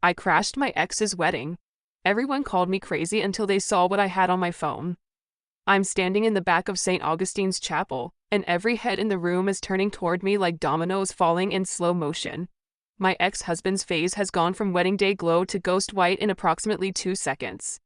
I crashed my ex's wedding. Everyone called me crazy until they saw what I had on my phone. I'm standing in the back of St. Augustine's chapel, and every head in the room is turning toward me like dominoes falling in slow motion. My ex-husband's face has gone from wedding day glow to ghost white in approximately 2 seconds.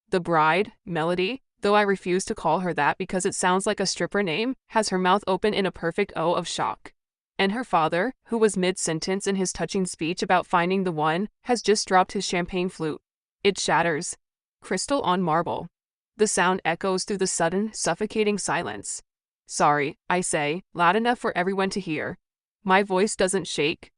The bride, Melody, though I refuse to call her that because it sounds like a stripper name, has her mouth open in a perfect O of shock. And her father, who was mid-sentence in his touching speech about finding the one, has just dropped his champagne flute. It shatters. Crystal on marble. The sound echoes through the sudden, suffocating silence. Sorry, I say, loud enough for everyone to hear. My voice doesn't shake.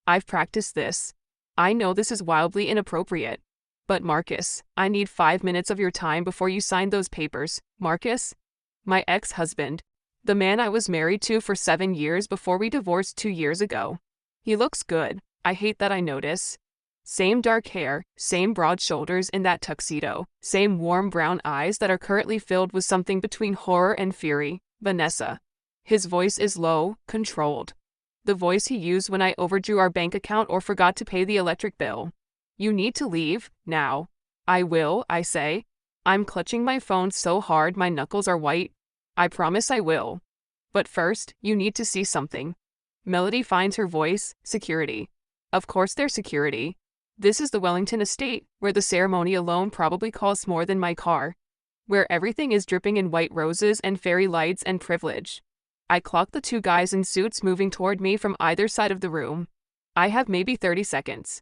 I've practiced this. I know this is wildly inappropriate. But Marcus, I need 5 minutes of your time before you sign those papers. Marcus? My ex-husband. The man I was married to for 7 years before we divorced 2 years ago. He looks good. I hate that I notice. Same dark hair, same broad shoulders in that tuxedo, same warm brown eyes that are currently filled with something between horror and fury. Vanessa. His voice is low, controlled. The voice he used when I overdrew our bank account or forgot to pay the electric bill. You need to leave, now. I will, I say. I'm clutching my phone so hard my knuckles are white. I promise I will. But first, you need to see something. Melody finds her voice. Security. Of course there's security. This is the Wellington estate, where the ceremony alone probably costs more than my car. Where everything is dripping in white roses and fairy lights and privilege. I clock the 2 guys in suits moving toward me from either side of the room. I have maybe 30 seconds.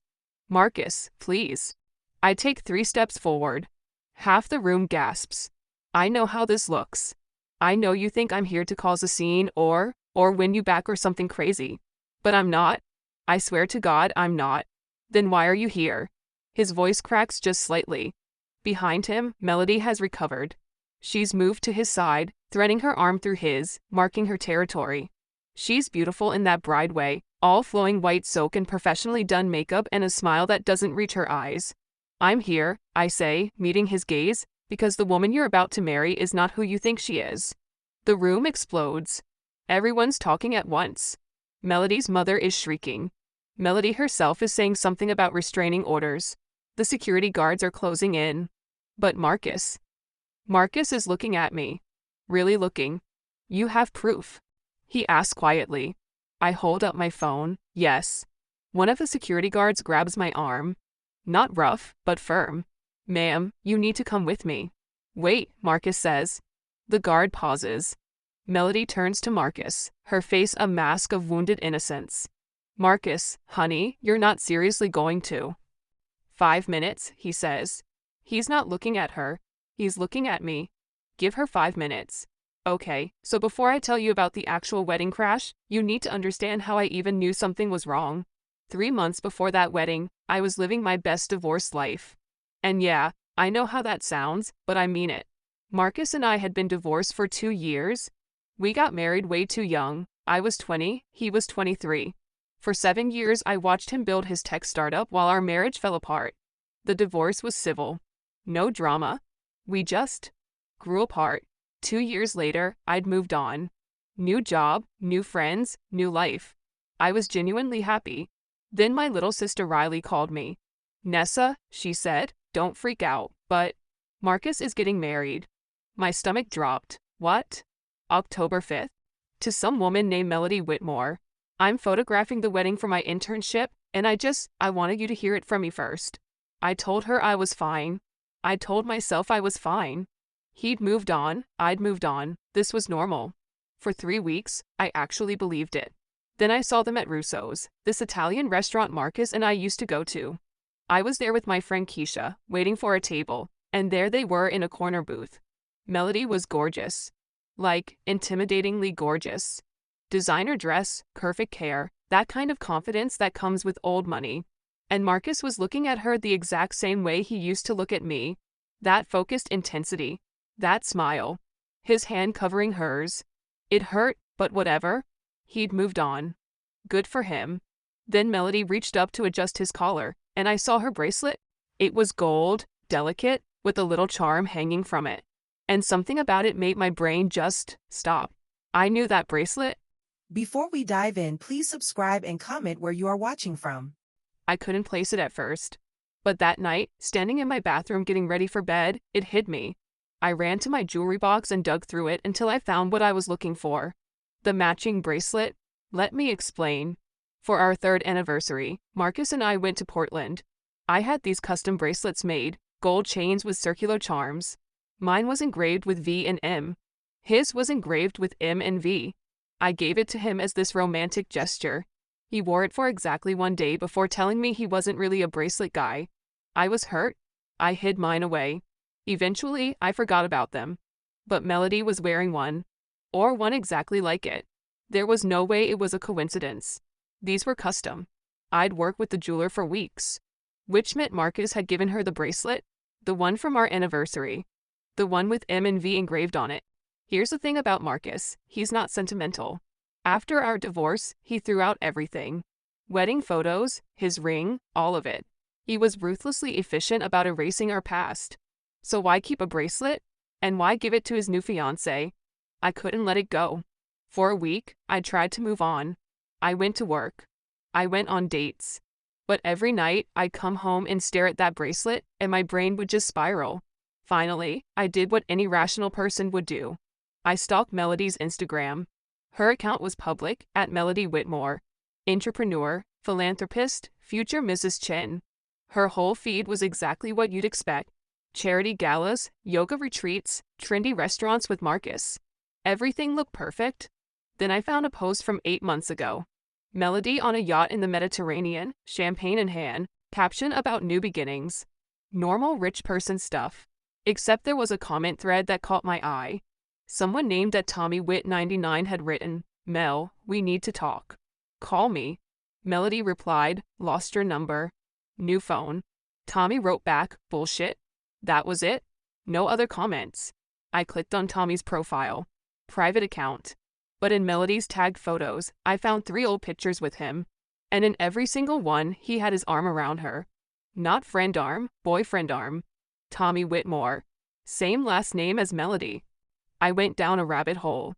Marcus, please. I take 3 steps forward. Half the room gasps. I know how this looks. I know you think I'm here to cause a scene or win you back or something crazy. But I'm not. I swear to God I'm not. Then why are you here? His voice cracks just slightly. Behind him, Melody has recovered. She's moved to his side, threading her arm through his, marking her territory. She's beautiful in that bride way, all flowing white soak and professionally done makeup and a smile that doesn't reach her eyes. I'm here, I say, meeting his gaze, because the woman you're about to marry is not who you think she is. The room explodes. Everyone's talking at once. Melody's mother is shrieking. Melody herself is saying something about restraining orders. The security guards are closing in. But Marcus. Marcus is looking at me. Really looking. You have proof? He asks quietly. I hold up my phone. Yes. One of the security guards grabs my arm. Not rough, but firm. Ma'am, you need to come with me. Wait, Marcus says. The guard pauses. Melody turns to Marcus, her face a mask of wounded innocence. Marcus, honey, you're not seriously going to. 5 minutes, he says. He's not looking at her. He's looking at me. Give her 5 minutes. Okay, so before I tell you about the actual wedding crash, you need to understand how I even knew something was wrong. 3 months before that wedding, I was living my best divorced life. And yeah, I know how that sounds, but I mean it. Marcus and I had been divorced for 2 years. We got married way too young. I was 20, he was 23. For 7 years I watched him build his tech startup while our marriage fell apart. The divorce was civil. No drama. We just grew apart. 2 years later, I'd moved on. New job, new friends, new life. I was genuinely happy. Then my little sister Riley called me. Nessa, she said, don't freak out, but Marcus is getting married. My stomach dropped. What? October 5th? To some woman named Melody Whitmore. I'm photographing the wedding for my internship, and I wanted you to hear it from me first. I told her I was fine. I told myself I was fine. He'd moved on, I'd moved on, this was normal. For 3 weeks, I actually believed it. Then I saw them at Russo's, this Italian restaurant Marcus and I used to go to. I was there with my friend Keisha, waiting for a table, and there they were in a corner booth. Melody was gorgeous. Like, intimidatingly gorgeous. Designer dress, perfect hair, that kind of confidence that comes with old money. And Marcus was looking at her the exact same way he used to look at me. That focused intensity. That smile. His hand covering hers. It hurt, but whatever. He'd moved on. Good for him. Then Melody reached up to adjust his collar, and I saw her bracelet. It was gold, delicate, with a little charm hanging from it. And something about it made my brain just stop. I knew that bracelet. Before we dive in, please subscribe and comment where you are watching from. I couldn't place it at first. But that night, standing in my bathroom getting ready for bed, it hit me. I ran to my jewelry box and dug through it until I found what I was looking for. The matching bracelet. Let me explain. For our 3rd anniversary, Marcus and I went to Portland. I had these custom bracelets made, gold chains with circular charms. Mine was engraved with V and M. His was engraved with M and V. I gave it to him as this romantic gesture. He wore it for exactly 1 day before telling me he wasn't really a bracelet guy. I was hurt. I hid mine away. Eventually, I forgot about them. But Melody was wearing one. Or one exactly like it. There was no way it was a coincidence. These were custom. I'd worked with the jeweler for weeks. Which meant Marcus had given her the bracelet, the one from our anniversary. The one with M and V engraved on it. Here's the thing about Marcus, he's not sentimental. After our divorce, he threw out everything. Wedding photos, his ring, all of it. He was ruthlessly efficient about erasing our past. So why keep a bracelet? And why give it to his new fiancée? I couldn't let it go. For a week, I tried to move on. I went to work. I went on dates. But every night, I'd come home and stare at that bracelet, and my brain would just spiral. Finally, I did what any rational person would do. I stalked Melody's Instagram. Her account was public, at Melody Whitmore. Entrepreneur, philanthropist, future Mrs. Chen. Her whole feed was exactly what you'd expect. Charity galas, yoga retreats, trendy restaurants with Marcus. Everything looked perfect. Then I found a post from 8 months ago. Melody on a yacht in the Mediterranean, champagne in hand, caption about new beginnings. Normal rich person stuff. Except there was a comment thread that caught my eye. Someone named at Tommy Wit 99 had written, "Mel, we need to talk. Call me." Melody replied, "Lost your number. New phone." Tommy wrote back, "Bullshit." That was it. No other comments. I clicked on Tommy's profile. Private account. But in Melody's tagged photos, I found 3 old pictures with him. And in every single one, he had his arm around her. Not friend arm, boyfriend arm. Tommy Whitmore. Same last name as Melody. I went down a rabbit hole.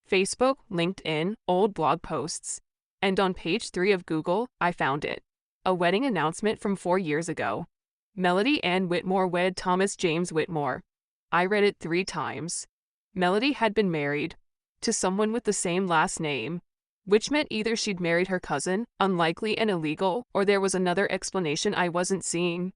Facebook, LinkedIn, old blog posts. And on page 3 of Google, I found it. A wedding announcement from 4 years ago. Melody Ann Whitmore wed Thomas James Whitmore. I read it 3 times. Melody had been married to someone with the same last name, which meant either she'd married her cousin, unlikely and illegal, or there was another explanation I wasn't seeing.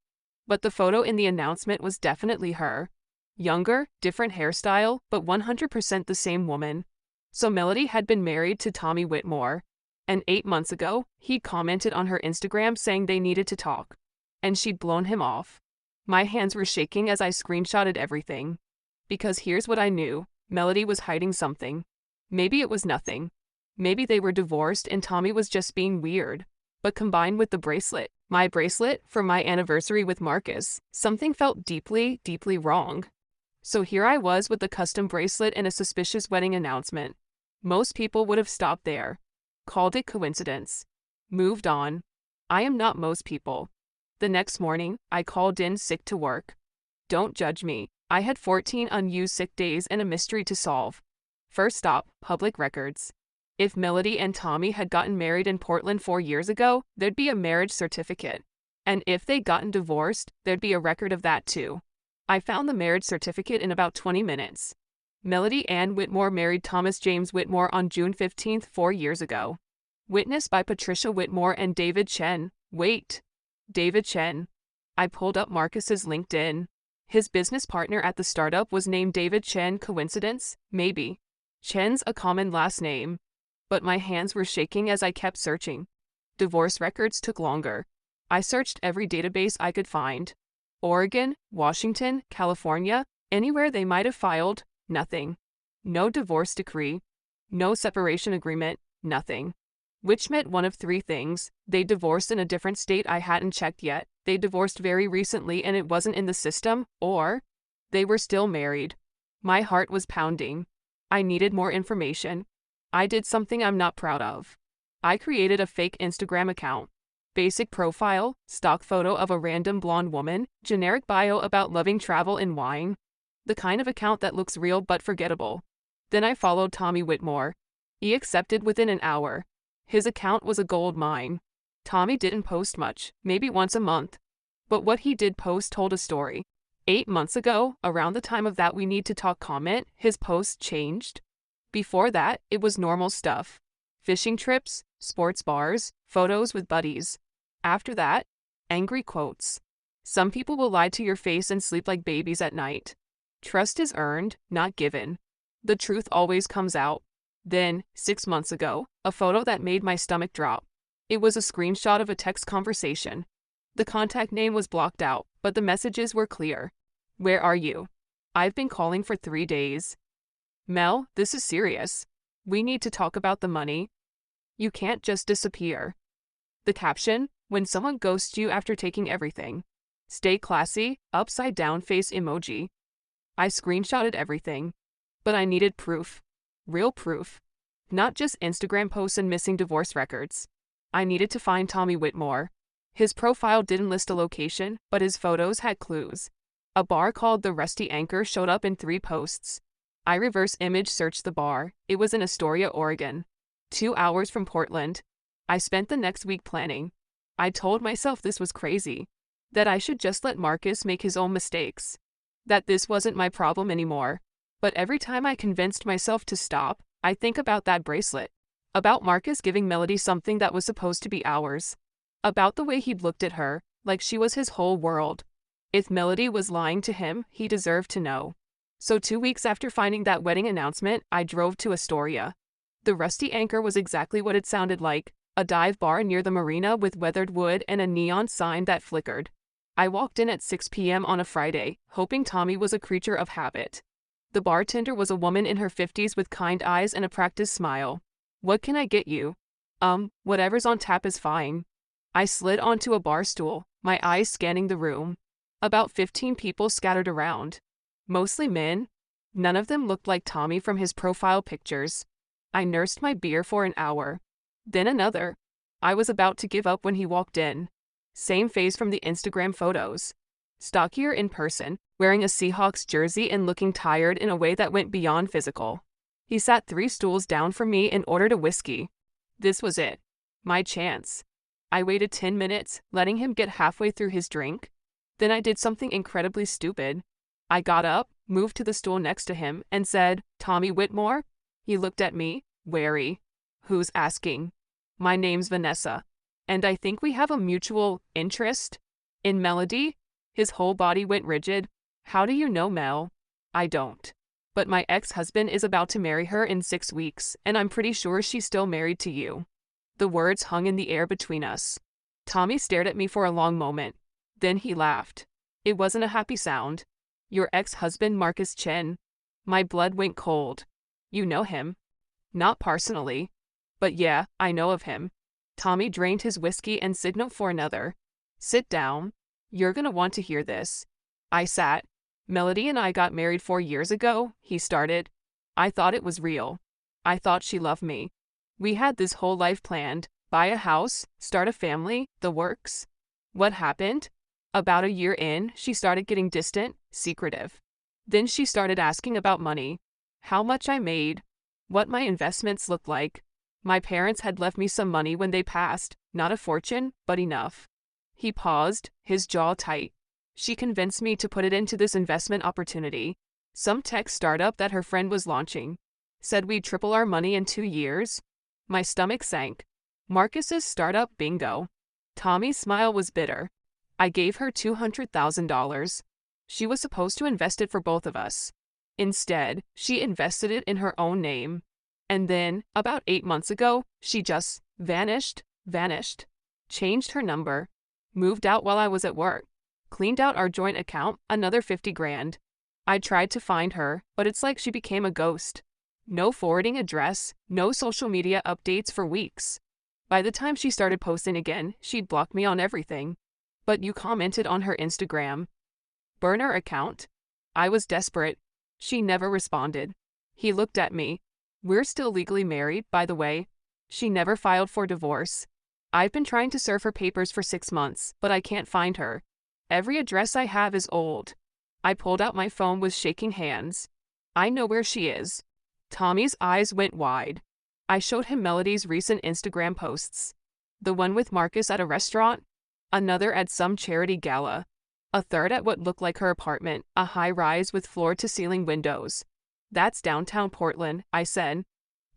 But the photo in the announcement was definitely her. Younger, different hairstyle, but 100% the same woman. So Melody had been married to Tommy Whitmore. And 8 months ago, he commented on her Instagram saying they needed to talk. And she'd blown him off. My hands were shaking as I screenshotted everything. Because here's what I knew. Melody was hiding something. Maybe it was nothing. Maybe they were divorced and Tommy was just being weird. But combined with the bracelet, my bracelet for my anniversary with Marcus, something felt deeply, deeply wrong. So here I was with the custom bracelet and a suspicious wedding announcement. Most people would have stopped there. Called it coincidence. Moved on. I am not most people. The next morning, I called in sick to work. Don't judge me. I had 14 unused sick days and a mystery to solve. First stop, public records. If Melody and Tommy had gotten married in Portland 4 years ago, there'd be a marriage certificate. And if they'd gotten divorced, there'd be a record of that too. I found the marriage certificate in about 20 minutes. Melody Ann Whitmore married Thomas James Whitmore on June 15, 4 years ago. Witnessed by Patricia Whitmore and David Chen. Wait. David Chen. I pulled up Marcus's LinkedIn. His business partner at the startup was named David Chen. Coincidence? Maybe. Chen's a common last name. But my hands were shaking as I kept searching. Divorce records took longer. I searched every database I could find. Oregon, Washington, California, anywhere they might have filed, nothing. No divorce decree. No separation agreement, nothing. Which meant one of 3 things. They divorced in a different state I hadn't checked yet, they divorced very recently and it wasn't in the system, or they were still married. My heart was pounding. I needed more information. I did something I'm not proud of. I created a fake Instagram account. Basic profile, stock photo of a random blonde woman, generic bio about loving travel and wine. The kind of account that looks real but forgettable. Then I followed Tommy Whitmore. He accepted within an hour. His account was a gold mine. Tommy didn't post much, maybe once a month. But what he did post told a story. 8 months ago, around the time of that "we need to talk" comment, his post changed. Before that, it was normal stuff. Fishing trips, sports bars, photos with buddies. After that, angry quotes. Some people will lie to your face and sleep like babies at night. Trust is earned, not given. The truth always comes out. Then, 6 months ago, a photo that made my stomach drop. It was a screenshot of a text conversation. The contact name was blocked out, but the messages were clear. "Where are you? I've been calling for 3 days. Mel, this is serious. We need to talk about the money. You can't just disappear." The caption: "When someone ghosts you after taking everything. Stay classy," upside down face emoji. I screenshotted everything. But I needed proof. Real proof. Not just Instagram posts and missing divorce records. I needed to find Tommy Whitmore. His profile didn't list a location, but his photos had clues. A bar called the Rusty Anchor showed up in 3 posts. I reverse image searched the bar. It was in Astoria, Oregon. 2 hours from Portland. I spent the next week planning. I told myself this was crazy. That I should just let Marcus make his own mistakes. That this wasn't my problem anymore. But every time I convinced myself to stop, I think about that bracelet. About Marcus giving Melody something that was supposed to be ours. About the way he'd looked at her, like she was his whole world. If Melody was lying to him, he deserved to know. So 2 weeks after finding that wedding announcement, I drove to Astoria. The Rusty Anchor was exactly what it sounded like, a dive bar near the marina with weathered wood and a neon sign that flickered. I walked in at 6 p.m. on a Friday, hoping Tommy was a creature of habit. The bartender was a woman in her 50s with kind eyes and a practiced smile. "What can I get you?" Whatever's on tap is fine." I slid onto a bar stool, my eyes scanning the room. About 15 people scattered around. Mostly men. None of them looked like Tommy from his profile pictures. I nursed my beer for an hour. Then another. I was about to give up when he walked in. Same face from the Instagram photos. Stockier in person, wearing a Seahawks jersey and looking tired in a way that went beyond physical. He sat 3 stools down from me and ordered a whiskey. This was it. My chance. I waited 10 minutes, letting him get halfway through his drink. Then I did something incredibly stupid. I got up, moved to the stool next to him, and said, "Tommy Whitmore?" He looked at me, wary. "Who's asking?" "My name's Vanessa. And I think we have a mutual interest in Melody." His whole body went rigid. "How do you know Mel?" "I don't. But my ex-husband is about to marry her in 6 weeks, and I'm pretty sure she's still married to you." The words hung in the air between us. Tommy stared at me for a long moment. Then he laughed. It wasn't a happy sound. "Your ex-husband, Marcus Chen." My blood went cold. "You know him?" "Not personally. But yeah, I know of him." Tommy drained his whiskey and signaled for another. "Sit down. You're gonna want to hear this." I sat. "Melody and I got married 4 years ago," he started. "I thought it was real. I thought she loved me. We had this whole life planned, buy a house, start a family, the works. What happened? About a year in, she started getting distant, secretive. Then she started asking about money. How much I made. What my investments looked like. My parents had left me some money when they passed, not a fortune, but enough." He paused, his jaw tight. "She convinced me to put it into this investment opportunity. Some tech startup that her friend was launching. Said we'd triple our money in 2 years. My stomach sank. Marcus's startup bingo. Tommy's smile was bitter. I gave her $200,000. She was supposed to invest it for both of us. Instead, she invested it in her own name. And then, about 8 months ago, she just vanished. Changed her number. Moved out while I was at work. Cleaned out our joint account, another 50 grand. I tried to find her, but it's like she became a ghost. No forwarding address, no social media updates for weeks. By the time she started posting again, she'd blocked me on everything. But you commented on her Instagram. Burner account? I was desperate. She never responded. He looked at me. We're still legally married, by the way. She never filed for divorce. I've been trying to serve her papers for 6 months, but I can't find her. Every address I have is old. I pulled out my phone with shaking hands. I know where she is. Tommy's eyes went wide. I showed him Melody's recent Instagram posts. The one with Marcus at a restaurant. another at some charity gala, a third at what looked like her apartment, a high-rise with floor-to-ceiling windows. That's downtown Portland, I said.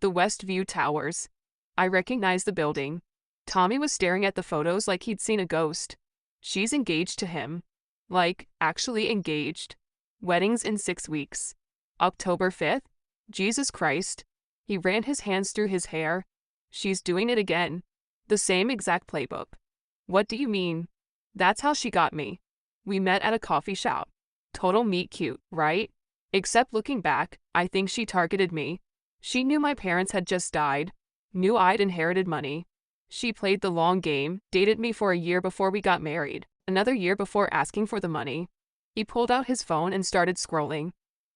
The Westview Towers. I recognized the building. Tommy was staring at the photos like he'd seen a ghost. She's engaged to him. Like, actually engaged. Weddings in 6 weeks. October 5th? Jesus Christ. He ran his hands through his hair. She's doing it again. The same exact playbook. What do you mean? That's how she got me. We met at a coffee shop. Total meet cute, right? Except looking back, I think she targeted me. She knew my parents had just died. Knew I'd inherited money. She played the long game, dated me for a year before we got married, another year before asking for the money. He pulled out his phone and started scrolling.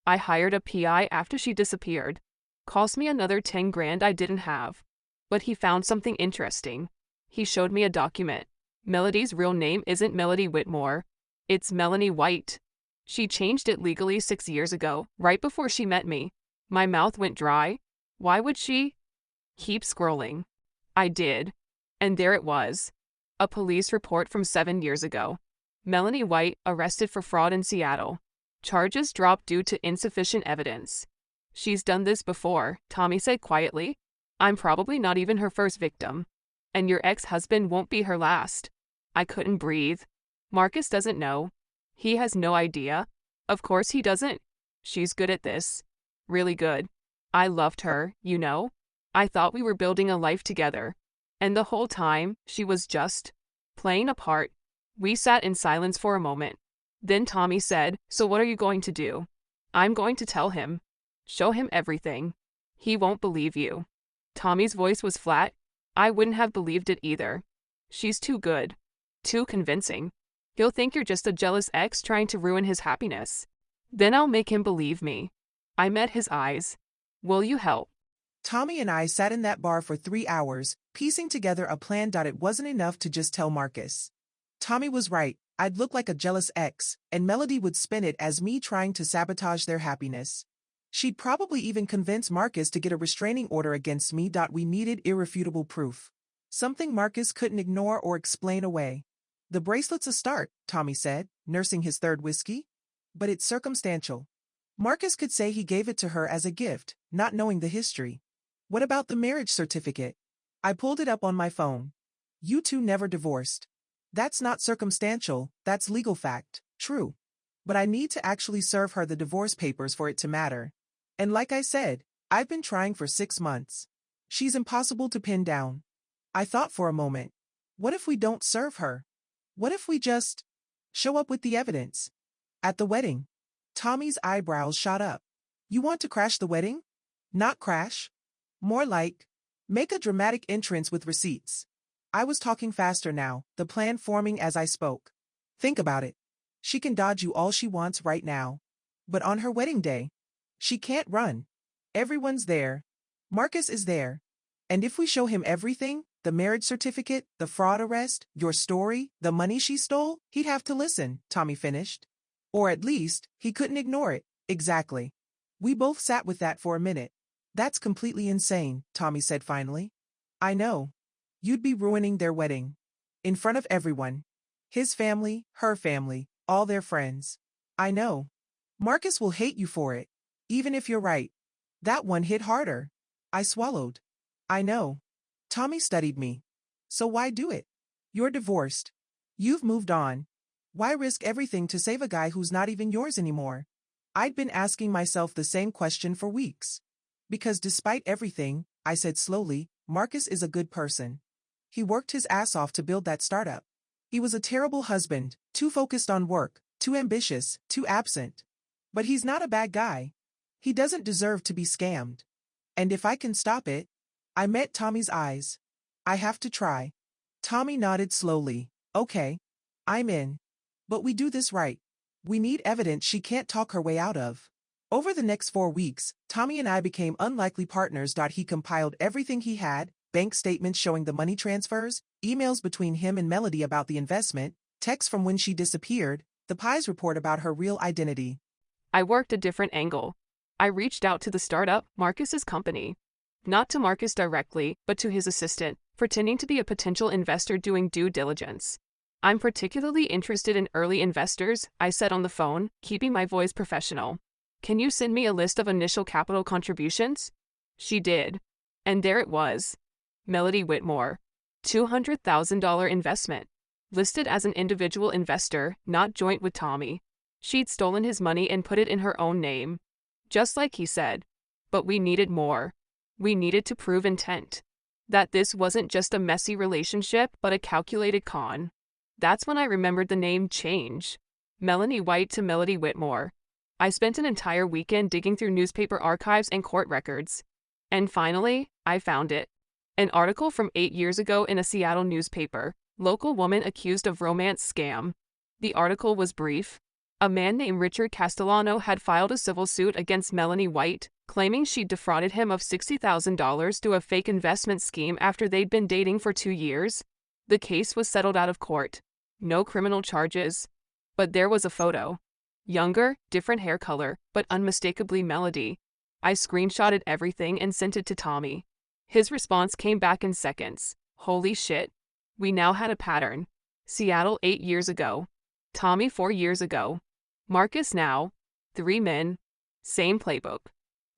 I hired a PI after she disappeared. Cost me another 10 grand I didn't have. But he found something interesting. He showed me a document. Melody's real name isn't Melody Whitmore. It's Melanie White. She changed it legally 6 years ago, right before she met me. My mouth went dry. Why would she? Keep scrolling. I did. And there it was. A police report from 7 years ago. Melanie White arrested for fraud in Seattle. Charges dropped due to insufficient evidence. She's done this before, Tommy said quietly. I'm probably not even her first victim. And your ex-husband won't be her last. I couldn't breathe. Marcus doesn't know. He has no idea. Of course he doesn't. She's good at this. Really good. I loved her, you know. I thought we were building a life together. And the whole time, she was just playing a part. We sat in silence for a moment. Then Tommy said, "So what are you going to do?" "I'm going to tell him. Show him everything. He won't believe you." Tommy's voice was flat. I wouldn't have believed it either. She's too good. Too convincing. He'll think you're just a jealous ex trying to ruin his happiness. Then I'll make him believe me. I met his eyes. Will you help? Tommy and I sat in that bar for 3 hours, piecing together a plan. It wasn't enough to just tell Marcus. Tommy was right. I'd look like a jealous ex, and Melody would spin it as me trying to sabotage their happiness. She'd probably even convince Marcus to get a restraining order against me. We needed irrefutable proof. Something Marcus couldn't ignore or explain away. The bracelet's a start, Tommy said, nursing his third whiskey. But it's circumstantial. Marcus could say he gave it to her as a gift, not knowing the history. What about the marriage certificate? I pulled it up on my phone. You two never divorced. That's not circumstantial, that's legal fact, true. But I need to actually serve her the divorce papers for it to matter. And like I said, I've been trying for 6 months. She's impossible to pin down. I thought for a moment. What if we don't serve her? What if we just show up with the evidence? At the wedding. Tommy's eyebrows shot up. You want to crash the wedding? Not crash. More like, make a dramatic entrance with receipts. I was talking faster now, the plan forming as I spoke. Think about it. She can dodge you all she wants right now. But on her wedding day, she can't run. Everyone's there. Marcus is there. And if we show him everything, the marriage certificate, the fraud arrest, your story, the money she stole, he'd have to listen, Tommy finished. Or at least, he couldn't ignore it. Exactly. We both sat with that for a minute. That's completely insane, Tommy said finally. I know. You'd be ruining their wedding. In front of everyone. His family, her family, all their friends. I know. Marcus will hate you for it. Even if you're right. That one hit harder. I swallowed. I know. Tommy studied me. So why do it? You're divorced. You've moved on. Why risk everything to save a guy who's not even yours anymore? I'd been asking myself the same question for weeks. Because despite everything, I said slowly, Marcus is a good person. He worked his ass off to build that startup. He was a terrible husband, too focused on work, too ambitious, too absent. But he's not a bad guy. He doesn't deserve to be scammed. And if I can stop it, I met Tommy's eyes. I have to try. Tommy nodded slowly. Okay. I'm in. But we do this right. We need evidence she can't talk her way out of. Over the next 4 weeks, Tommy and I became unlikely partners. He compiled everything he had, bank statements showing the money transfers, emails between him and Melody about the investment, texts from when she disappeared, the Pies report about her real identity. I worked a different angle. I reached out to the startup, Marcus's company. Not to Marcus directly, but to his assistant, pretending to be a potential investor doing due diligence. I'm particularly interested in early investors, I said on the phone, keeping my voice professional. Can you send me a list of initial capital contributions? She did. And there it was. Melody Whitmore. $200,000 investment. Listed as an individual investor, not joint with Tommy. She'd stolen his money and put it in her own name. Just like he said. But we needed more. We needed to prove intent. That this wasn't just a messy relationship, but a calculated con. That's when I remembered the name change. Melanie White to Melody Whitmore. I spent an entire weekend digging through newspaper archives and court records. And finally, I found it. An article from 8 years ago in a Seattle newspaper. Local woman accused of romance scam. The article was brief. A man named Richard Castellano had filed a civil suit against Melanie White, claiming she'd defrauded him of $60,000 through a fake investment scheme after they'd been dating for 2 years. The case was settled out of court. No criminal charges. But there was a photo. Younger, different hair color, but unmistakably Melody. I screenshotted everything and sent it to Tommy. His response came back in seconds. Holy shit. We now had a pattern. Seattle 8 years ago. Tommy 4 years ago. Marcus now. 3 men. Same playbook.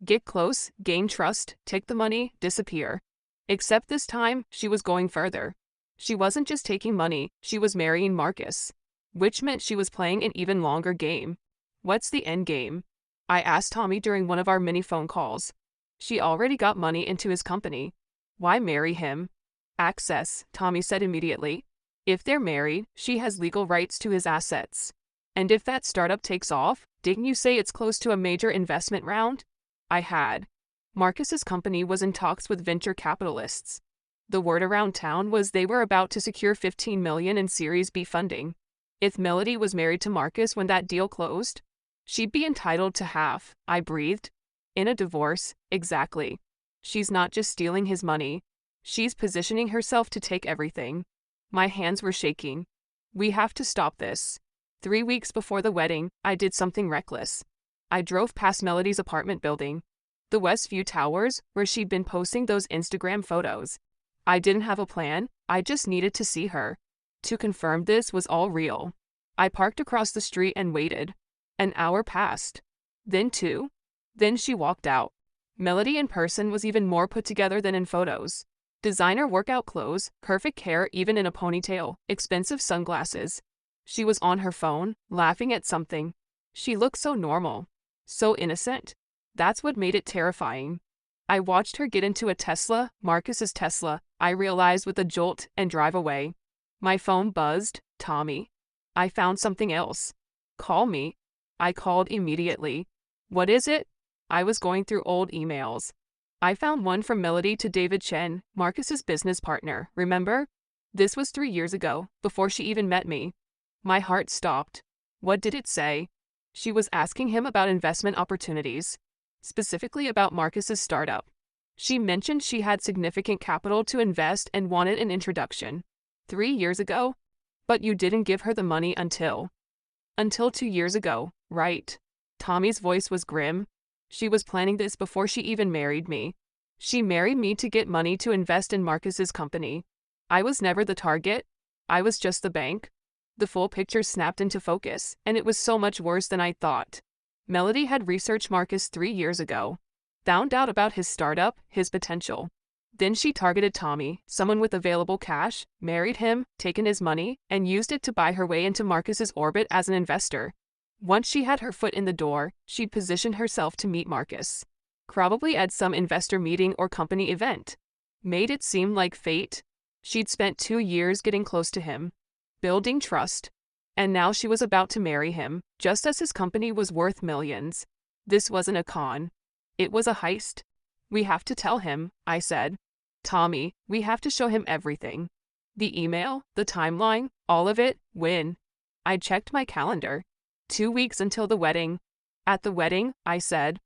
Get close, gain trust, take the money, disappear. Except this time, she was going further. She wasn't just taking money, she was marrying Marcus. Which meant she was playing an even longer game. What's the end game? I asked Tommy during one of our mini phone calls. She already got money into his company. Why marry him? Access, Tommy said immediately. If they're married, she has legal rights to his assets. And if that startup takes off, didn't you say it's close to a major investment round? I had. Marcus's company was in talks with venture capitalists. The word around town was they were about to secure $15 million in Series B funding. If Melody was married to Marcus when that deal closed, she'd be entitled to half, I breathed. In a divorce, exactly. She's not just stealing his money. She's positioning herself to take everything. My hands were shaking. We have to stop this. 3 weeks before the wedding, I did something reckless. I drove past Melody's apartment building, the Westview Towers, where she'd been posting those Instagram photos. I didn't have a plan, I just needed to see her. To confirm this was all real. I parked across the street and waited. An hour passed. Then 2. Then she walked out. Melody in person was even more put together than in photos. Designer workout clothes, perfect hair even in a ponytail, expensive sunglasses. She was on her phone, laughing at something. She looked so normal. So innocent. That's what made it terrifying. I watched her get into a Tesla, Marcus's Tesla, I realized with a jolt, and drive away. My phone buzzed. Tommy. I found something else. Call me. I called immediately. What is it? I was going through old emails. I found one from Melody to David Chen, Marcus's business partner, remember? This was 3 years ago, before she even met me. My heart stopped. What did it say? She was asking him about investment opportunities. Specifically about Marcus's startup. She mentioned she had significant capital to invest and wanted an introduction. 3 years ago? But you didn't give her the money until 2 years ago, right? Tommy's voice was grim. She was planning this before she even married me. She married me to get money to invest in Marcus's company. I was never the target. I was just the bank. The full picture snapped into focus, and it was so much worse than I thought. Melody had researched Marcus 3 years ago. Found out about his startup, his potential. Then she targeted Tommy, someone with available cash, married him, taken his money, and used it to buy her way into Marcus's orbit as an investor. Once she had her foot in the door, she'd positioned herself to meet Marcus. Probably at some investor meeting or company event. Made it seem like fate. She'd spent 2 years getting close to him. Building trust. And now she was about to marry him, just as his company was worth millions. This wasn't a con. It was a heist. We have to tell him, I said. Tommy, we have to show him everything. The email, the timeline, all of it, when. I checked my calendar. 2 weeks until the wedding. At the wedding, I said.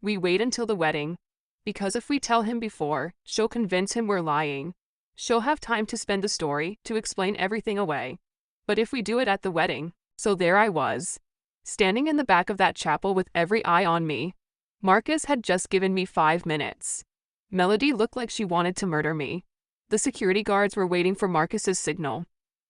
We wait until the wedding. Because if we tell him before, she'll convince him we're lying. She'll have time to spin the story, to explain everything away. But if we do it at the wedding. So there I was. Standing in the back of that chapel with every eye on me. Marcus had just given me 5 minutes. Melody looked like she wanted to murder me. The security guards were waiting for Marcus's signal.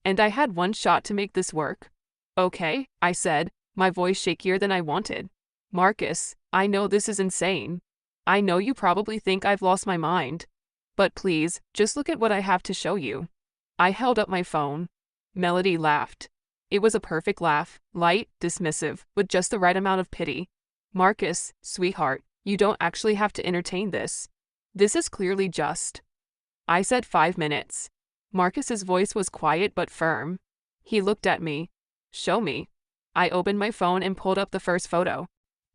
And I had one shot to make this work. Okay, I said, my voice shakier than I wanted. Marcus, I know this is insane. I know you probably think I've lost my mind. But please, just look at what I have to show you. I held up my phone. Melody laughed. It was a perfect laugh, light, dismissive, with just the right amount of pity. Marcus, sweetheart, you don't actually have to entertain this. This is clearly just. I said 5 minutes. Marcus's voice was quiet but firm. He looked at me. Show me. I opened my phone and pulled up the first photo.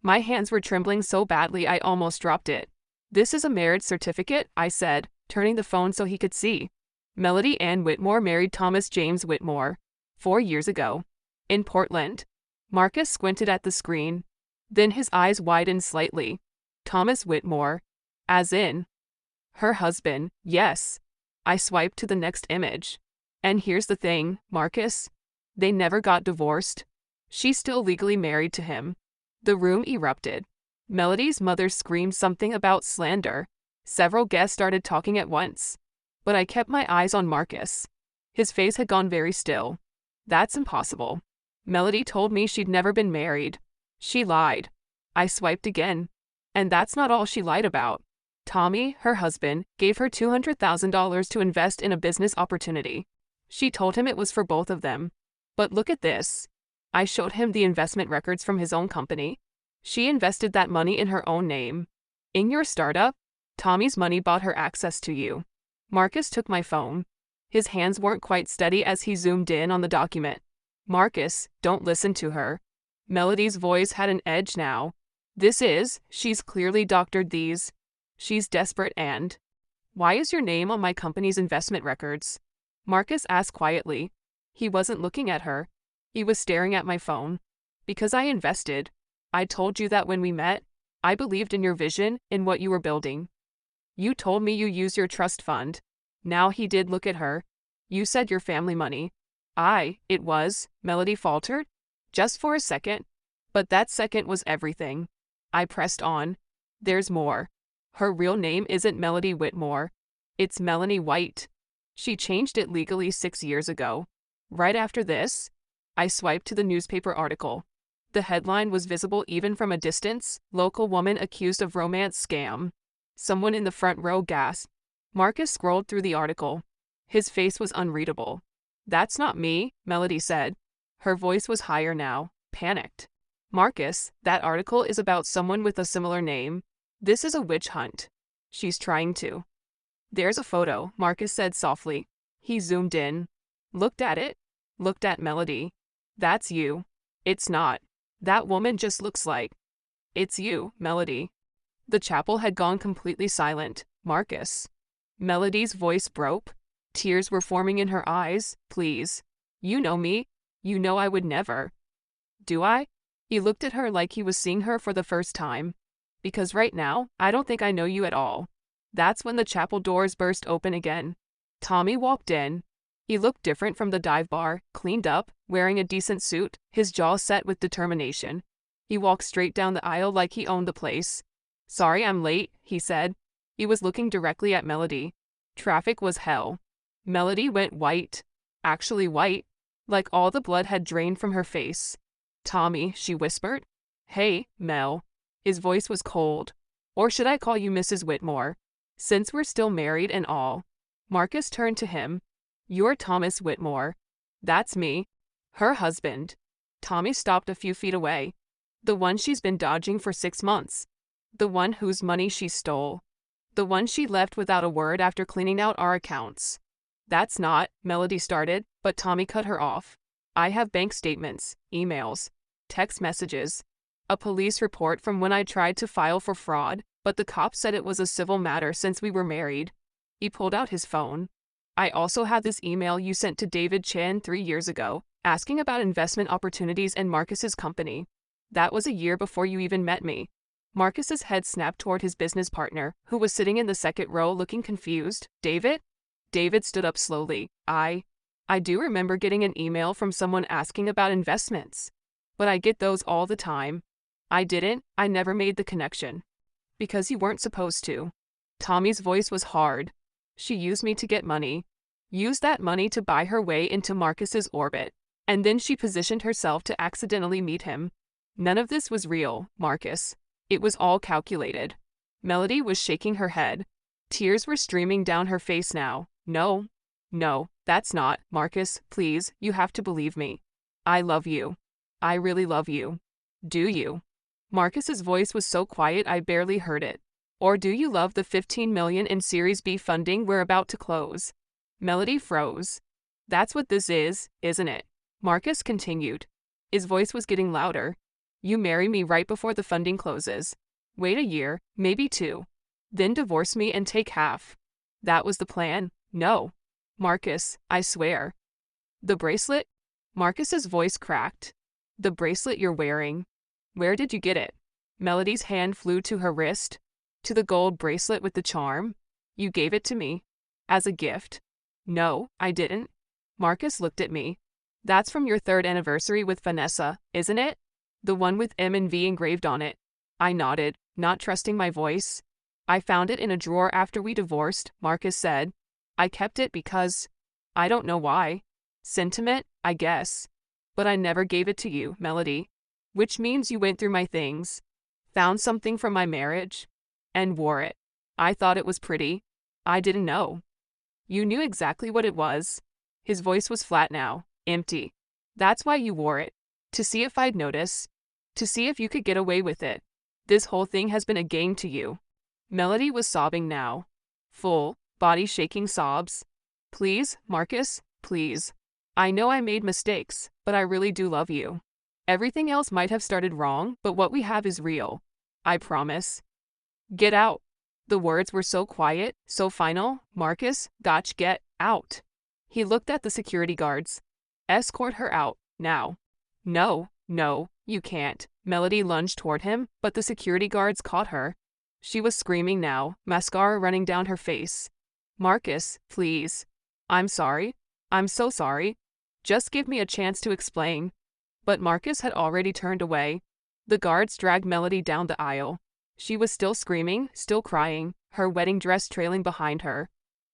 My hands were trembling so badly I almost dropped it. This is a marriage certificate, I said, turning the phone so he could see. Melody Ann Whitmore married Thomas James Whitmore 4 years ago. In Portland. Marcus squinted at the screen. Then his eyes widened slightly. Thomas Whitmore. As in. Her husband, yes. I swiped to the next image. And here's the thing, Marcus. They never got divorced. She's still legally married to him. The room erupted. Melody's mother screamed something about slander. Several guests started talking at once. But I kept my eyes on Marcus. His face had gone very still. That's impossible. Melody told me she'd never been married. She lied. I swiped again. And that's not all she lied about. Tommy, her husband, gave her $200,000 to invest in a business opportunity. She told him it was for both of them. But look at this. I showed him the investment records from his own company. She invested that money in her own name. In your startup, Tommy's money bought her access to you. Marcus took my phone. His hands weren't quite steady as he zoomed in on the document. Marcus, don't listen to her. Melody's voice had an edge now. She's clearly doctored these. She's desperate and. Why is your name on my company's investment records? Marcus asked quietly. He wasn't looking at her. He was staring at my phone. Because I invested. I told you that when we met. I believed in your vision, in what you were building. You told me you use your trust fund. Now he did look at her. You said your family money. It was, Melody faltered. Just for a second. But that second was everything. I pressed on. There's more. Her real name isn't Melody Whitmore. It's Melanie White. She changed it legally 6 years ago. Right after this, I swiped to the newspaper article. The headline was visible even from a distance. Local woman accused of romance scam. Someone in the front row gasped. Marcus scrolled through the article. His face was unreadable. That's not me, Melody said. Her voice was higher now, panicked. Marcus, that article is about someone with a similar name. This is a witch hunt. She's trying to. There's a photo, Marcus said softly. He zoomed in. Looked at it. Looked at Melody. That's you. It's not. That woman just looks like. It's you, Melody. The chapel had gone completely silent. Marcus. Melody's voice broke. Tears were forming in her eyes. Please. You know me. You know I would never. Do I? He looked at her like he was seeing her for the first time. Because right now, I don't think I know you at all. That's when the chapel doors burst open again. Tommy walked in. He looked different from the dive bar, cleaned up, wearing a decent suit, his jaw set with determination. He walked straight down the aisle like he owned the place. Sorry I'm late, he said. He was looking directly at Melody. Traffic was hell. Melody went white. Actually white. Like all the blood had drained from her face. Tommy, she whispered. Hey, Mel. His voice was cold. Or should I call you Mrs. Whitmore? Since we're still married and all. Marcus turned to him. You're Thomas Whitmore. That's me. Her husband. Tommy stopped a few feet away. The one she's been dodging for 6 months. The one whose money she stole. The one she left without a word after cleaning out our accounts. That's not, Melody started, but Tommy cut her off. I have bank statements, emails, text messages, a police report from when I tried to file for fraud, but the cops said it was a civil matter since we were married. He pulled out his phone. I also have this email you sent to David Chan 3 years ago, asking about investment opportunities in Marcus's company. That was a year before you even met me. Marcus's head snapped toward his business partner, who was sitting in the second row looking confused. David? David stood up slowly. I do remember getting an email from someone asking about investments. But I get those all the time. I never made the connection. Because you weren't supposed to. Tommy's voice was hard. She used me to get money. Used that money to buy her way into Marcus's orbit. And then she positioned herself to accidentally meet him. None of this was real, Marcus. It was all calculated. Melody was shaking her head. Tears were streaming down her face now. No, that's not, Marcus, please, you have to believe me. I love you. I really love you. Do you? Marcus's voice was so quiet I barely heard it. Or do you love the $15 million in Series B funding we're about to close? Melody froze. That's what this is, isn't it? Marcus continued. His voice was getting louder. You marry me right before the funding closes. Wait a year, maybe 2. Then divorce me and take half. That was the plan. No. Marcus, I swear. The bracelet? Marcus's voice cracked. The bracelet you're wearing. Where did you get it? Melody's hand flew to her wrist. To the gold bracelet with the charm. You gave it to me. As a gift. No, I didn't. Marcus looked at me. That's from your 3rd anniversary with Vanessa, isn't it? The one with M and V engraved on it. I nodded, not trusting my voice. I found it in a drawer after we divorced, Marcus said. I kept it because… I don't know why. Sentiment, I guess. But I never gave it to you, Melody. Which means you went through my things. Found something from my marriage. And wore it. I thought it was pretty. I didn't know. You knew exactly what it was. His voice was flat now, empty. That's why you wore it. To see if I'd notice. To see if you could get away with it. This whole thing has been a game to you. Melody was sobbing now. Full, body-shaking sobs. Please, Marcus, please. I know I made mistakes, but I really do love you. Everything else might have started wrong, but what we have is real. I promise. Get out. The words were so quiet, so final. Marcus, gotch, get out. He looked at the security guards. Escort her out, now. No, you can't. Melody lunged toward him, but the security guards caught her. She was screaming now, mascara running down her face. Marcus, please. I'm sorry. I'm so sorry. Just give me a chance to explain. But Marcus had already turned away. The guards dragged Melody down the aisle. She was still screaming, still crying, her wedding dress trailing behind her.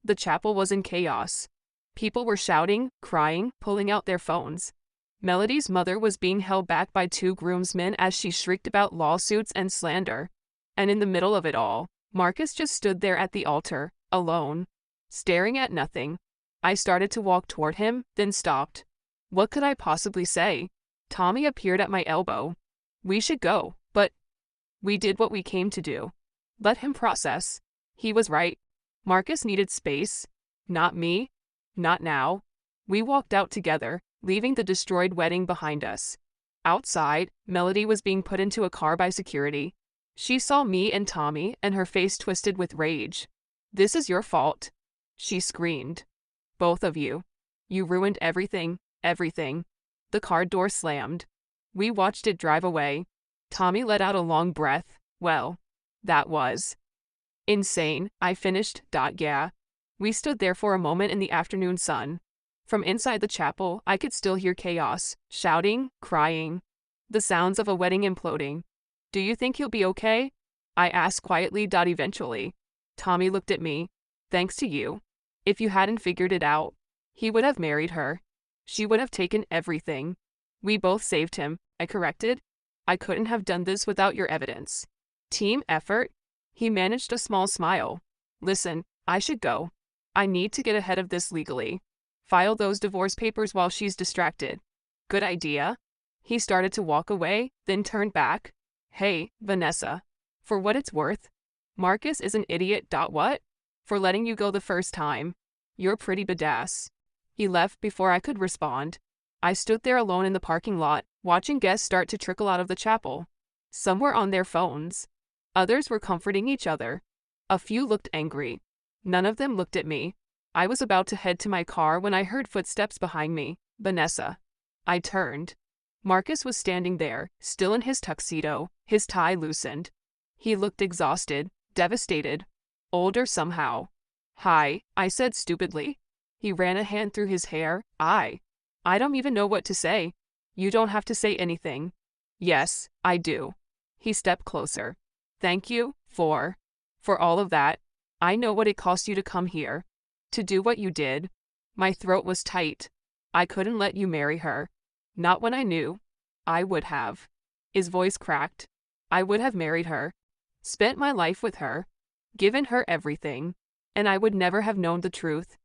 The chapel was in chaos. People were shouting, crying, pulling out their phones. Melody's mother was being held back by 2 groomsmen as she shrieked about lawsuits and slander. And in the middle of it all, Marcus just stood there at the altar, alone, staring at nothing. I started to walk toward him, then stopped. What could I possibly say? Tommy appeared at my elbow. We should go, but… We did what we came to do. Let him process. He was right. Marcus needed space. Not me. Not now. We walked out together, leaving the destroyed wedding behind us. Outside, Melody was being put into a car by security. She saw me and Tommy, and her face twisted with rage. This is your fault. She screamed. Both of you. You ruined everything, everything. The car door slammed. We watched it drive away. Tommy let out a long breath. Well, that was insane, I finished. Yeah. We stood there for a moment in the afternoon sun. From inside the chapel, I could still hear chaos, shouting, crying, the sounds of a wedding imploding. Do you think he'll be okay? I asked quietly. Eventually. Tommy looked at me. Thanks to you. If you hadn't figured it out, he would have married her. She would have taken everything. We both saved him, I corrected. I couldn't have done this without your evidence. Team effort? He managed a small smile. Listen, I should go. I need to get ahead of this legally. File those divorce papers while she's distracted. Good idea. He started to walk away, then turned back. Hey, Vanessa. For what it's worth, Marcus is an idiot. What? For letting you go the first time. You're pretty badass. He left before I could respond. I stood there alone in the parking lot, watching guests start to trickle out of the chapel. Some were on their phones. Others were comforting each other. A few looked angry. None of them looked at me. I was about to head to my car when I heard footsteps behind me. Vanessa. I turned. Marcus was standing there, still in his tuxedo, his tie loosened. He looked exhausted, devastated. Older somehow. Hi, I said stupidly. He ran a hand through his hair. I don't even know what to say. You don't have to say anything. Yes, I do. He stepped closer. Thank you for all of that. I know what it cost you to come here. To do what you did. My throat was tight. I couldn't let you marry her. Not when I knew. I would have. His voice cracked. I would have married her. Spent my life with her. Given her everything. And I would never have known the truth.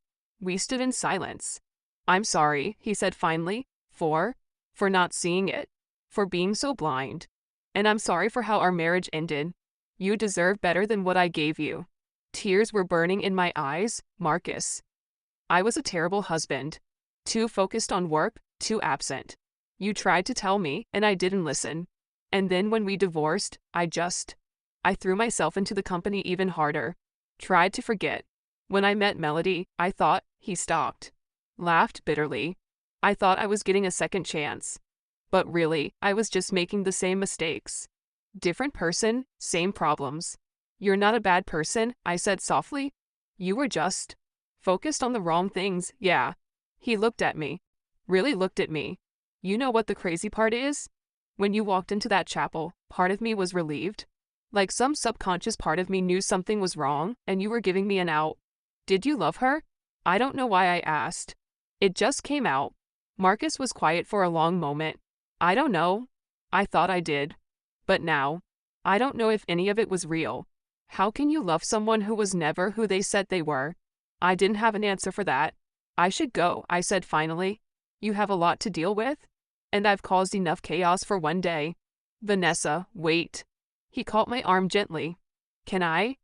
We stood in silence. I'm sorry, he said finally, for not seeing it. For being so blind. And I'm sorry for how our marriage ended. You deserve better than what I gave you. Tears were burning in my eyes, Marcus. I was a terrible husband. Too focused on work, too absent. You tried to tell me, and I didn't listen. And then when we divorced, I threw myself into the company even harder. Tried to forget. When I met Melody, I thought, he stopped. Laughed bitterly. I thought I was getting a second chance. But really, I was just making the same mistakes. Different person, same problems. You're not a bad person, I said softly. You were just focused on the wrong things, yeah. He looked at me. Really looked at me. You know what the crazy part is? When you walked into that chapel, part of me was relieved. Like some subconscious part of me knew something was wrong, and you were giving me an out. Did you love her? I don't know why I asked. It just came out. Marcus was quiet for a long moment. I don't know. I thought I did. But now, I don't know if any of it was real. How can you love someone who was never who they said they were? I didn't have an answer for that. I should go, I said finally. You have a lot to deal with? And I've caused enough chaos for one day. Vanessa, wait. He caught my arm gently. Can I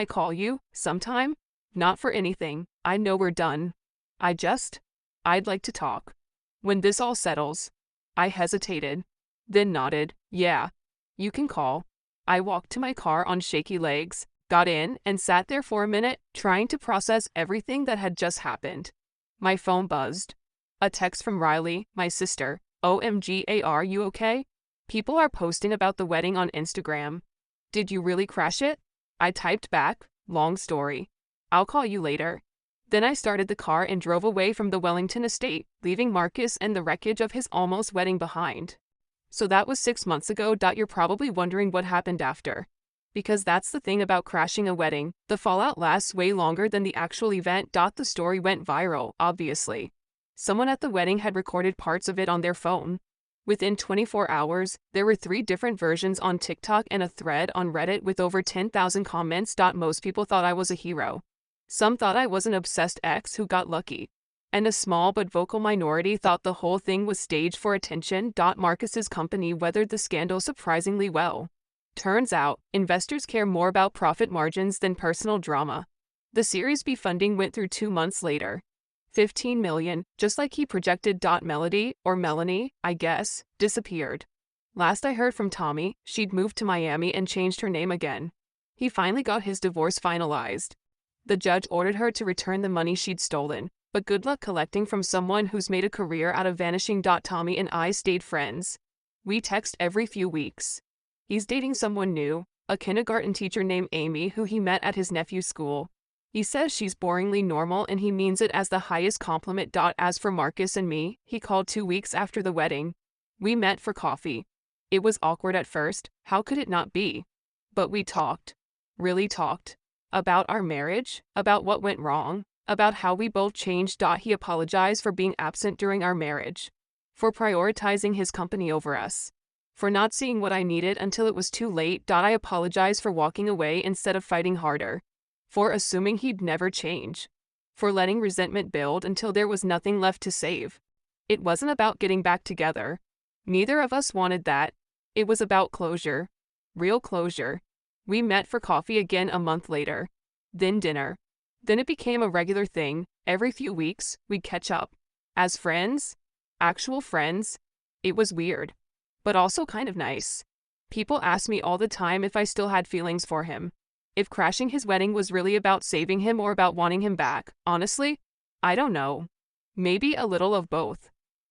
call you, sometime? Not for anything, I know we're done. I'd like to talk. When this all settles. I hesitated, then nodded. Yeah, you can call. I walked to my car on shaky legs, got in, and sat there for a minute, trying to process everything that had just happened. My phone buzzed. A text from Riley, my sister. OMG, are you okay? People are posting about the wedding on Instagram. Did you really crash it? I typed back, long story. I'll call you later. Then I started the car and drove away from the Wellington estate, leaving Marcus and the wreckage of his almost wedding behind. So that was 6 months ago. You're probably wondering what happened after. Because that's the thing about crashing a wedding, the fallout lasts way longer than the actual event. The story went viral, obviously. Someone at the wedding had recorded parts of it on their phone. Within 24 hours, there were 3 different versions on TikTok and a thread on Reddit with over 10,000 comments. Most people thought I was a hero. Some thought I was an obsessed ex who got lucky. And a small but vocal minority thought the whole thing was staged for attention. Marcus's company weathered the scandal surprisingly well. Turns out, investors care more about profit margins than personal drama. The Series B funding went through 2 months later. $15 million, just like he projected. Melody, or Melanie, I guess, disappeared. Last I heard from Tommy, she'd moved to Miami and changed her name again. He finally got his divorce finalized. The judge ordered her to return the money she'd stolen, but good luck collecting from someone who's made a career out of vanishing. Tommy and I stayed friends. We text every few weeks. He's dating someone new, a kindergarten teacher named Amy who he met at his nephew's school. He says she's boringly normal and he means it as the highest compliment. As for Marcus and me, he called 2 weeks after the wedding. We met for coffee. It was awkward at first, how could it not be? But we talked. Really talked. About our marriage, about what went wrong, about how we both changed. He apologized for being absent during our marriage. For prioritizing his company over us. For not seeing what I needed until it was too late. I apologized for walking away instead of fighting harder. For assuming he'd never change. For letting resentment build until there was nothing left to save. It wasn't about getting back together. Neither of us wanted that. It was about closure. Real closure. We met for coffee again a month later. Then dinner. Then it became a regular thing. Every few weeks, we'd catch up. As friends? Actual friends? It was weird. But also kind of nice. People ask me all the time if I still had feelings for him. If crashing his wedding was really about saving him or about wanting him back. Honestly, I don't know. Maybe a little of both.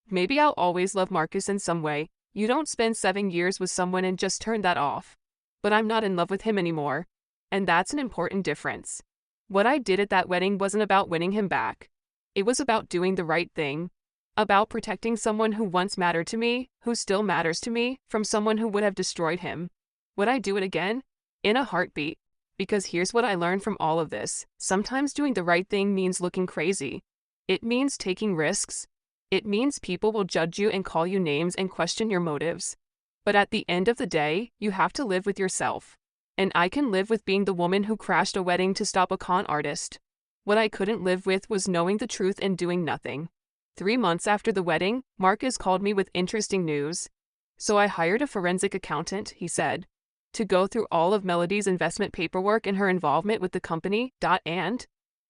Maybe I'll always love Marcus in some way. You don't spend 7 years with someone and just turn that off. But I'm not in love with him anymore. And that's an important difference. What I did at that wedding wasn't about winning him back. It was about doing the right thing. About protecting someone who once mattered to me, who still matters to me, from someone who would have destroyed him. Would I do it again? In a heartbeat. Because here's what I learned from all of this. Sometimes doing the right thing means looking crazy. It means taking risks. It means people will judge you and call you names and question your motives. But at the end of the day, you have to live with yourself. And I can live with being the woman who crashed a wedding to stop a con artist. What I couldn't live with was knowing the truth and doing nothing. 3 months after the wedding, Marcus called me with interesting news. So I hired a forensic accountant, he said, to go through all of Melody's investment paperwork and her involvement with the company,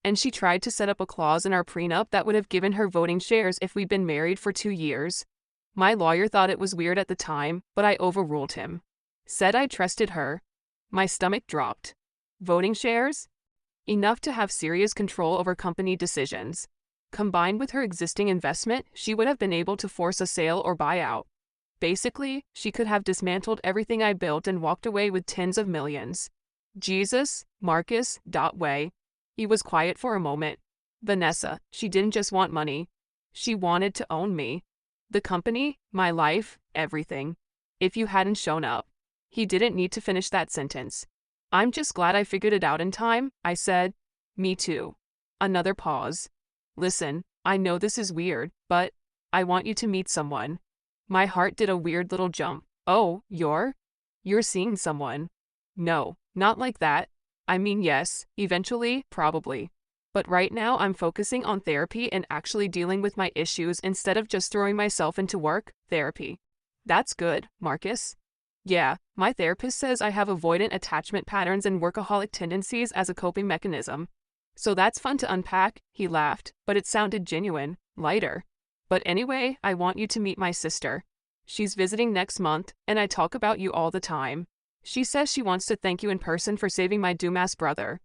and she tried to set up a clause in our prenup that would have given her voting shares if we'd been married for 2 years. My lawyer thought it was weird at the time, but I overruled him. Said I trusted her. My stomach dropped. Voting shares? Enough to have serious control over company decisions. Combined with her existing investment, she would have been able to force a sale or buyout. Basically, she could have dismantled everything I built and walked away with tens of millions. Jesus, Marcus, way. He was quiet for a moment. Vanessa, she didn't just want money. She wanted to own me. The company, my life, everything. If you hadn't shown up. He didn't need to finish that sentence. I'm just glad I figured it out in time, I said. Me too. Another pause. Listen, I know this is weird, but I want you to meet someone. My heart did a weird little jump. Oh, you're seeing someone. No, not like that. I mean, yes, eventually, probably. But right now I'm focusing on therapy and actually dealing with my issues instead of just throwing myself into work, therapy. That's good, Marcus. Yeah, my therapist says I have avoidant attachment patterns and workaholic tendencies as a coping mechanism. So that's fun to unpack, he laughed, but it sounded genuine, lighter. But anyway, I want you to meet my sister. She's visiting next month, and I talk about you all the time. She says she wants to thank you in person for saving my Dumas brother.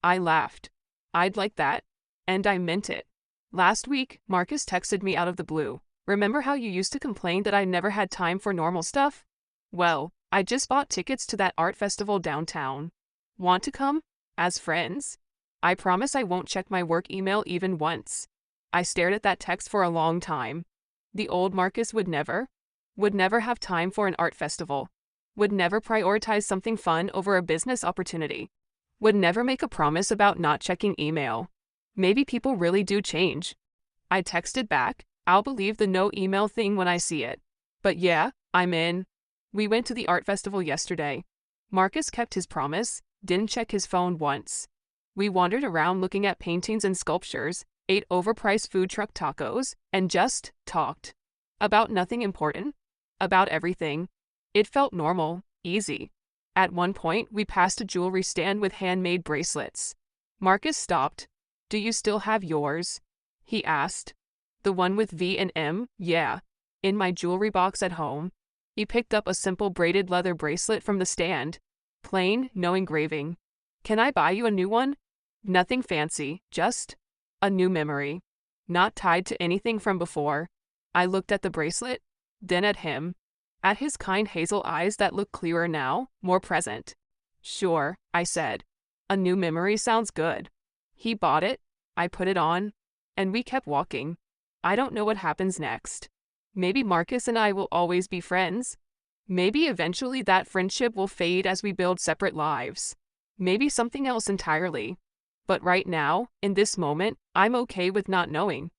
I laughed. I'd like that. And I meant it. Last week, Marcus texted me out of the blue. Remember how you used to complain that I never had time for normal stuff? Well, I just bought tickets to that art festival downtown. Want to come? As friends? I promise I won't check my work email even once. I stared at that text for a long time. The old Marcus would never have time for an art festival. Would never prioritize something fun over a business opportunity. Would never make a promise about not checking email. Maybe people really do change. I texted back, I'll believe the no email thing when I see it. But yeah, I'm in. We went to the art festival yesterday. Marcus kept his promise, didn't check his phone once. We wandered around looking at paintings and sculptures, ate overpriced food truck tacos, and just talked. About nothing important. About everything. It felt normal, easy. At one point, we passed a jewelry stand with handmade bracelets. Marcus stopped. Do you still have yours? He asked. The one with V and M? Yeah. In my jewelry box at home. He picked up a simple braided leather bracelet from the stand. Plain, no engraving. Can I buy you a new one? Nothing fancy, just a new memory. Not tied to anything from before. I looked at the bracelet, then at him. At his kind hazel eyes that looked clearer now, more present. Sure, I said. A new memory sounds good. He bought it, I put it on, and we kept walking. I don't know what happens next. Maybe Marcus and I will always be friends. Maybe eventually that friendship will fade as we build separate lives. Maybe something else entirely. But right now, in this moment, I'm okay with not knowing.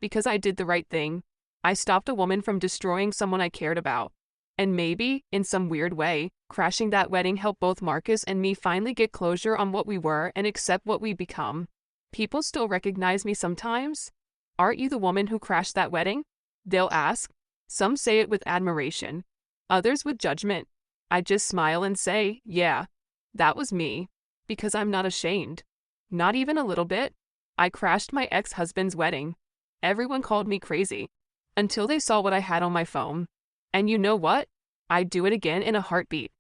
Because I did the right thing. I stopped a woman from destroying someone I cared about. And maybe, in some weird way, crashing that wedding helped both Marcus and me finally get closure on what we were and accept what we become. People still recognize me sometimes. Aren't you the woman who crashed that wedding? They'll ask. Some say it with admiration. Others with judgment. I just smile and say, yeah, that was me. Because I'm not ashamed. Not even a little bit. I crashed my ex-husband's wedding. Everyone called me crazy. Until they saw what I had on my phone. And you know what? I'd do it again in a heartbeat.